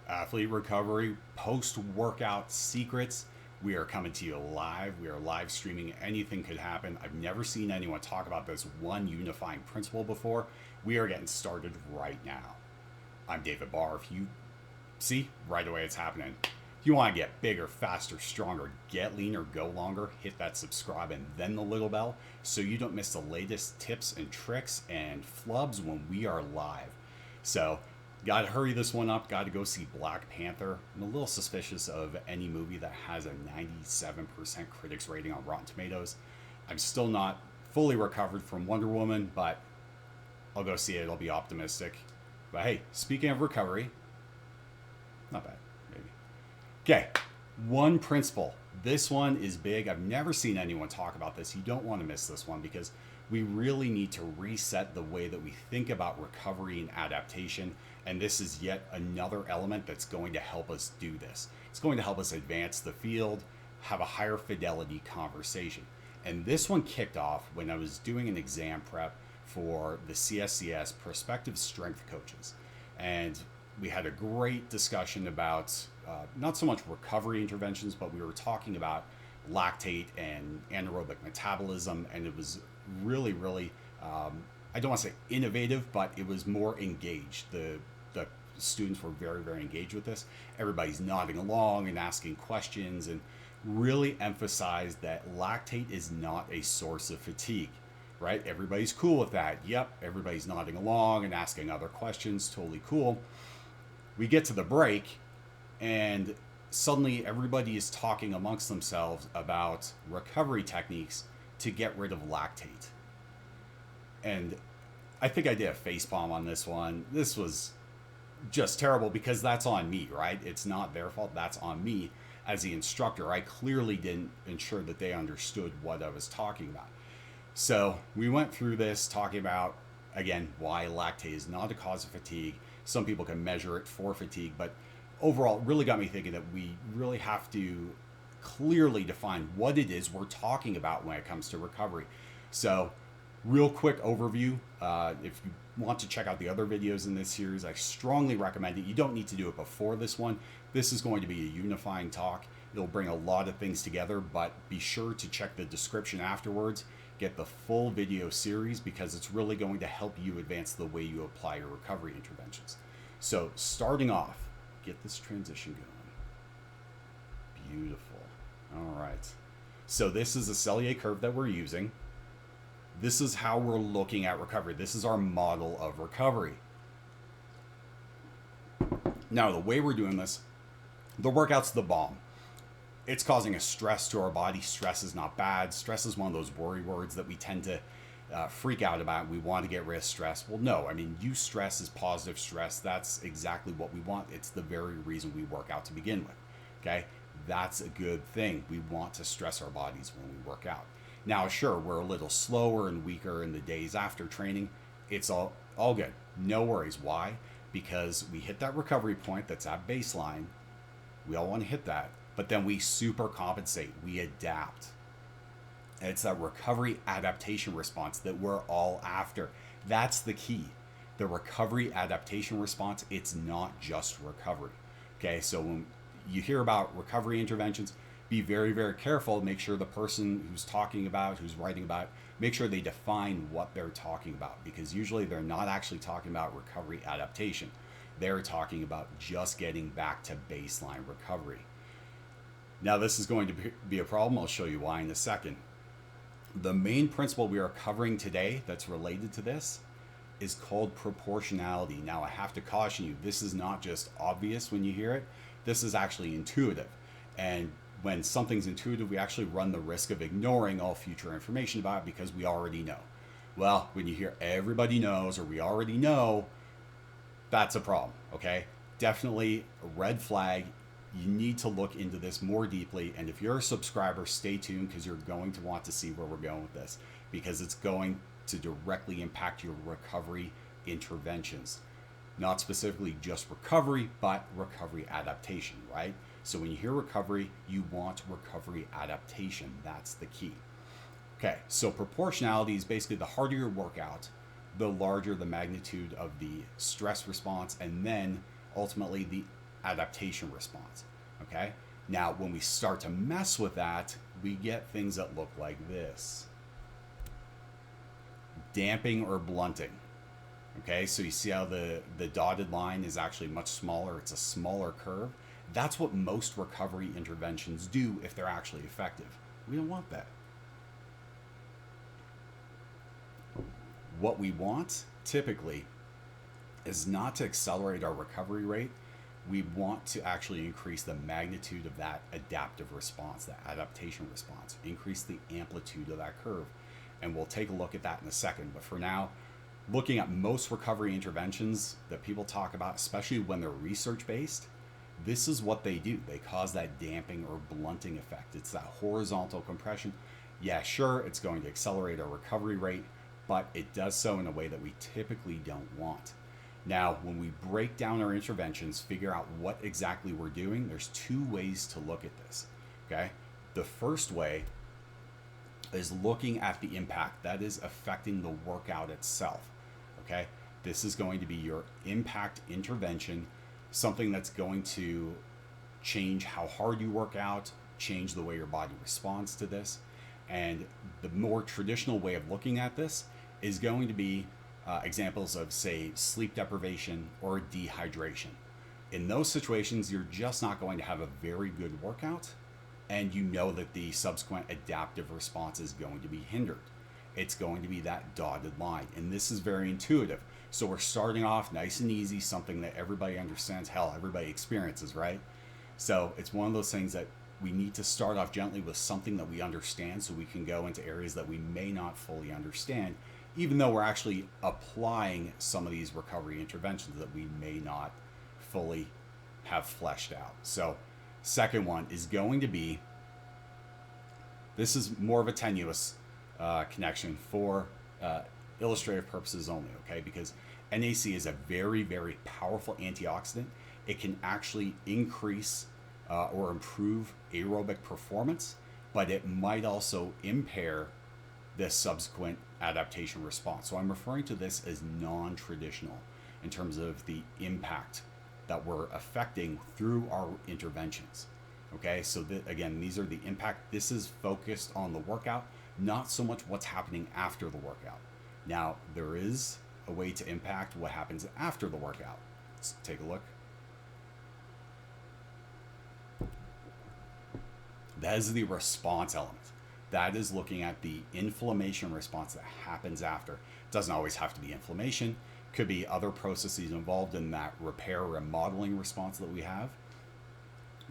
Athlete recovery, post-workout secrets. We are coming to you live. We are live streaming. Anything could happen. I've never seen anyone talk about this one unifying principle before. We are getting started right now. I'm David Barr. If you see right away it's happening. If you want to get bigger, faster, stronger, get leaner, go longer, hit that subscribe and then the little bell so you don't miss the latest tips and tricks and flubs when we are live. So, got to hurry this one up. Got to go see Black Panther. I'm a little suspicious of any movie that has a 97% critics rating on Rotten Tomatoes. I'm still not fully recovered from Wonder Woman, but I'll go see it. I'll be optimistic. But hey, speaking of recovery, not bad, maybe. Okay, one principle. This one is big. I've never seen anyone talk about this. You don't want to miss this one because we really need to reset the way that we think about recovery and adaptation. And this is yet another element that's going to help us do this. It's going to help us advance the field, have a higher fidelity conversation. And this one kicked off when I was doing an exam prep for the CSCS Prospective Strength Coaches. And we had a great discussion about not so much recovery interventions, but we were talking about lactate and anaerobic metabolism. And it was really, really, I don't want to say innovative, but it was more engaged. The students were very, very engaged with this. Everybody's nodding along and asking questions and really emphasized that lactate is not a source of fatigue, right? Everybody's cool with that. Yep, everybody's nodding along and asking other questions. Totally cool. We get to the break and suddenly everybody is talking amongst themselves about recovery techniques to get rid of lactate. And I think I did a facepalm on this one. This was just terrible because that's on me, right? It's not their fault. That's on me as the instructor. I clearly didn't ensure that they understood what I was talking about. So we went through this talking about, again, why lactate is not a cause of fatigue. Some people can measure it for fatigue, but overall, it really got me thinking that we really have to clearly define what it is we're talking about when it comes to recovery. So real quick overview. If you want to check out the other videos in this series, I strongly recommend it. You don't need to do it before this one. This is going to be a unifying talk. It'll bring a lot of things together, but be sure to check the description afterwards. Get the full video series because it's really going to help you advance the way you apply your recovery interventions. So starting off, get this transition going. Beautiful. All right. So this is a Selye curve that we're using. This is how we're looking at recovery. This is our model of recovery. Now, the way we're doing this, the workout's the bomb. It's causing a stress to our body. Stress is not bad. Stress is one of those worry words that we tend to freak out about. We want to get rid of stress. Well, no, I mean, use stress as positive stress. That's exactly what we want. It's the very reason we work out to begin with. Okay? That's a good thing. We want to stress our bodies when we work out. Now, sure, we're a little slower and weaker in the days after training. It's all good. No worries. Why? Because we hit that recovery point that's at baseline. We all want to hit that. But then we super compensate. We adapt. And it's that recovery adaptation response that we're all after. That's the key. The recovery adaptation response, it's not just recovery. Okay, so when you hear about recovery interventions, be very, very careful. Make sure the person who's talking about, who's writing about, make sure they define what they're talking about, because usually they're not actually talking about recovery adaptation. They're talking about just getting back to baseline recovery. Now, this is going to be a problem. I'll show you why in a second. The main principle we are covering today that's related to this is called proportionality. Now, I have to caution you, this is not just obvious when you hear it. This is actually intuitive. And when something's intuitive, we actually run the risk of ignoring all future information about it because we already know. Well, when you hear everybody knows or we already know, that's a problem, okay? Definitely a red flag. You need to look into this more deeply. And if you're a subscriber, stay tuned because you're going to want to see where we're going with this because it's going to directly impact your recovery interventions. Not specifically just recovery, but recovery adaptation, right? So when you hear recovery, you want recovery adaptation. That's the key. Okay, so proportionality is basically the harder your workout, the larger the magnitude of the stress response, and then ultimately the adaptation response. Okay? Now, when we start to mess with that, we get things that look like this. Damping or blunting. Okay, so you see how the dotted line is actually much smaller. It's a smaller curve. That's what most recovery interventions do if they're actually effective. We don't want that. What we want, typically, is not to accelerate our recovery rate. We want to actually increase the magnitude of that adaptive response, that adaptation response, increase the amplitude of that curve. And we'll take a look at that in a second. But for now, looking at most recovery interventions that people talk about, especially when they're research-based, this is what they do. They cause that damping or blunting effect. It's that horizontal compression. Yeah, sure, it's going to accelerate our recovery rate, but it does so in a way that we typically don't want. Now, when we break down our interventions, figure out what exactly we're doing, there's two ways to look at this, okay? The first way is looking at the impact that is affecting the workout itself, okay? This is going to be your impact intervention, something that's going to change how hard you work out, change the way your body responds to this. And the more traditional way of looking at this is going to be examples of, say, sleep deprivation or dehydration. In those situations, you're just not going to have a very good workout, and you know that the subsequent adaptive response is going to be hindered. It's going to be that dotted line, and this is very intuitive. So we're starting off nice and easy, something that everybody understands, hell, everybody experiences, right? So it's one of those things that we need to start off gently with something that we understand so we can go into areas that we may not fully understand, even though we're actually applying some of these recovery interventions that we may not fully have fleshed out. So second one is going to be, this is more of a tenuous connection for illustrative purposes only, okay? Because NAC is a very, very powerful antioxidant. It can actually increase or improve aerobic performance, but it might also impair this subsequent adaptation response. So I'm referring to this as non-traditional in terms of the impact that we're affecting through our interventions. Okay, so again, these are the impact. This is focused on the workout, not so much what's happening after the workout. Now, there is a way to impact what happens after the workout. Let's take a look. That is the response element. That is looking at the inflammation response that happens after. It doesn't always have to be inflammation. Could be other processes involved in that repair remodeling response that we have.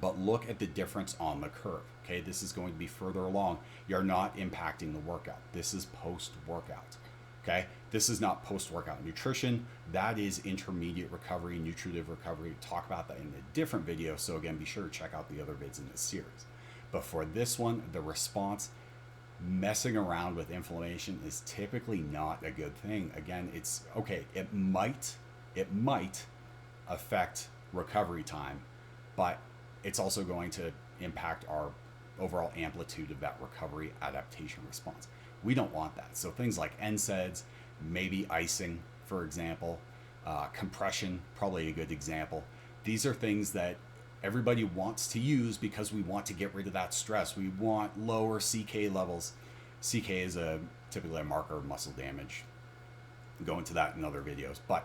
But look at the difference on the curve. Okay, this is going to be further along. You're not impacting the workout. This is post-workout. Okay, this is not post-workout nutrition. That is intermediate recovery, nutritive recovery. Talk about that in a different video. So again, be sure to check out the other vids in this series. But for this one, the response, messing around with inflammation is typically not a good thing. Again, it's okay. It might affect recovery time, but it's also going to impact our overall amplitude of that recovery adaptation response. We don't want that. So things like NSAIDs, maybe icing, for example, compression, probably a good example. These are things that everybody wants to use because we want to get rid of that stress. We want lower CK levels. CK is typically a marker of muscle damage. I'll go into that in other videos. But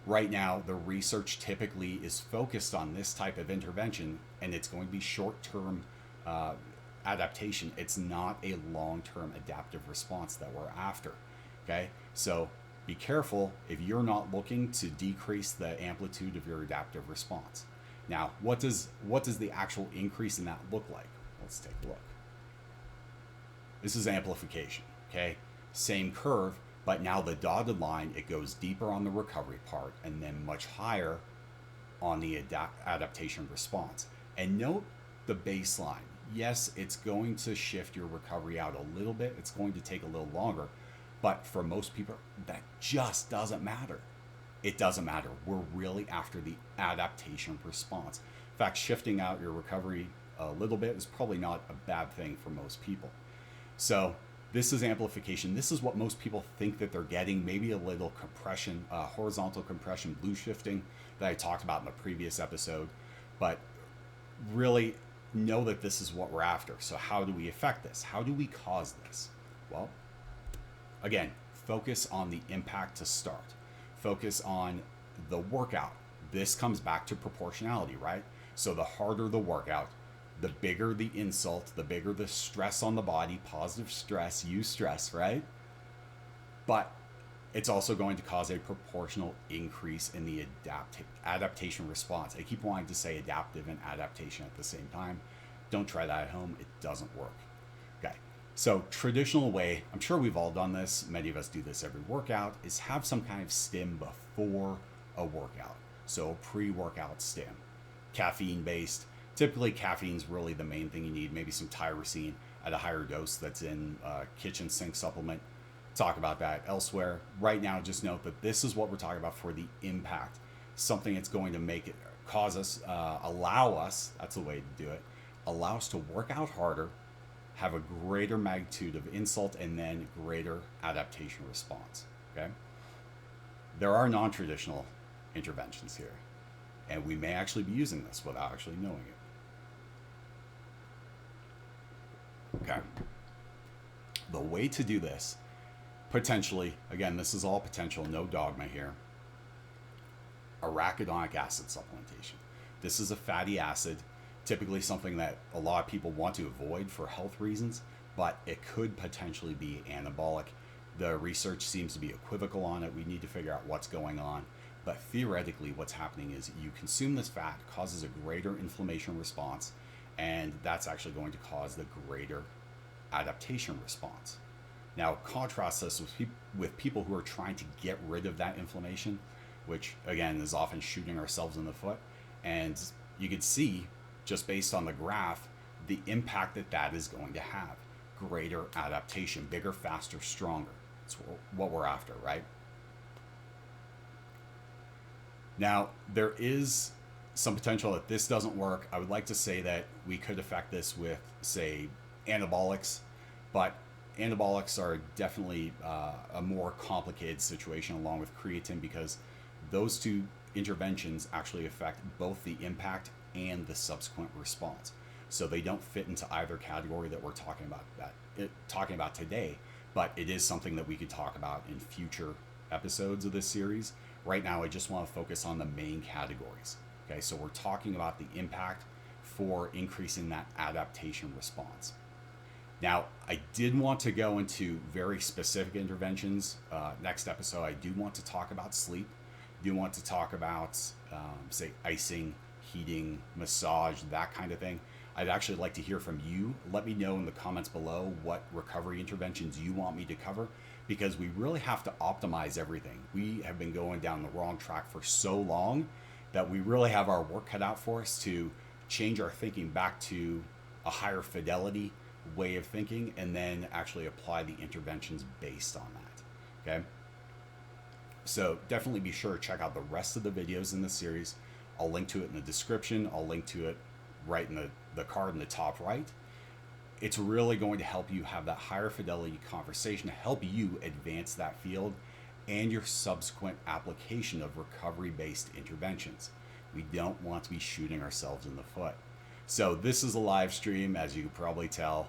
right now, the research typically is focused on this type of intervention, and it's going to be short-term adaptation. It's not a long-term adaptive response that we're after. Okay, so be careful if you're not looking to decrease the amplitude of your adaptive response. Now, what does the actual increase in that look like? Let's take a look. This is amplification, okay? Same curve, but now the dotted line, it goes deeper on the recovery part and then much higher on the adaptation response. And note the baseline. Yes, it's going to shift your recovery out a little bit. It's going to take a little longer, but for most people, that just doesn't matter. It doesn't matter. We're really after the adaptation response. In fact, shifting out your recovery a little bit is probably not a bad thing for most people. So This is amplification. This is what most people think that they're getting. Maybe a little compression, horizontal compression, blue shifting that I talked about in the previous episode. But really know that this is what we're after. So how do we affect this? How do we cause this? Well, again, focus on the impact to start. Focus on the workout. This comes back to proportionality, right? So the harder the workout, the bigger the insult, the bigger the stress on the body, positive stress, eustress, right? But it's also going to cause a proportional increase in the adaptation response. I keep wanting to say adaptive and adaptation at the same time. Don't try that at home. It doesn't work. Okay. So traditional way, I'm sure we've all done this. Many of us do this every workout, is have some kind of stim before a workout. So a pre-workout stim, caffeine based. Typically caffeine's really the main thing you need. Maybe some tyrosine at a higher dose that's in a kitchen sink supplement. Talk about that elsewhere. Right now, just note that this is what we're talking about for the impact. Something that's going to make it, cause us, allow us, that's the way to do it, allow us to work out harder, have a greater magnitude of insult, and then greater adaptation response. Okay? There are non-traditional interventions here, and we may actually be using this without actually knowing it. Okay. The way to do this, potentially, again, this is all potential, no dogma here, arachidonic acid supplementation. This is a fatty acid, typically something that a lot of people want to avoid for health reasons, but it could potentially be anabolic. The research seems to be equivocal on it. We need to figure out what's going on. But theoretically, what's happening is you consume this fat, causes a greater inflammation response, and that's actually going to cause the greater adaptation response. Now, contrast this with people who are trying to get rid of that inflammation, which again is often shooting ourselves in the foot. And you can see, just based on the graph, the impact that that is going to have. Greater adaptation, bigger, faster, stronger. That's what we're after, right? Now, there is some potential that this doesn't work. I would like to say that we could affect this with, say, anabolics, but anabolics are definitely a more complicated situation along with creatine, because those two interventions actually affect both the impact and the subsequent response. So they don't fit into either category that we're talking about today, but it is something that we could talk about in future episodes of this series. Right now, I just want to focus on the main categories. Okay, so we're talking about the impact for increasing that adaptation response. Now, I did want to go into very specific interventions. Next episode, I do want to talk about sleep. I do want to talk about, say, icing, heating, massage, that kind of thing. I'd actually like to hear from you. Let me know in the comments below what recovery interventions you want me to cover, because we really have to optimize everything. We have been going down the wrong track for so long that we really have our work cut out for us to change our thinking back to a higher fidelity way of thinking, and then actually apply the interventions based on that. Okay? So definitely be sure to check out the rest of the videos in this series. I'll link to it in the description. I'll link to it right in the card in the top right. It's really going to help you have that higher fidelity conversation to help you advance that field and your subsequent application of recovery-based interventions. We don't want to be shooting ourselves in the foot. So this is a live stream, as you can probably tell.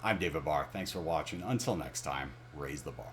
I'm David Barr. Thanks for watching. Until next time, raise the bar.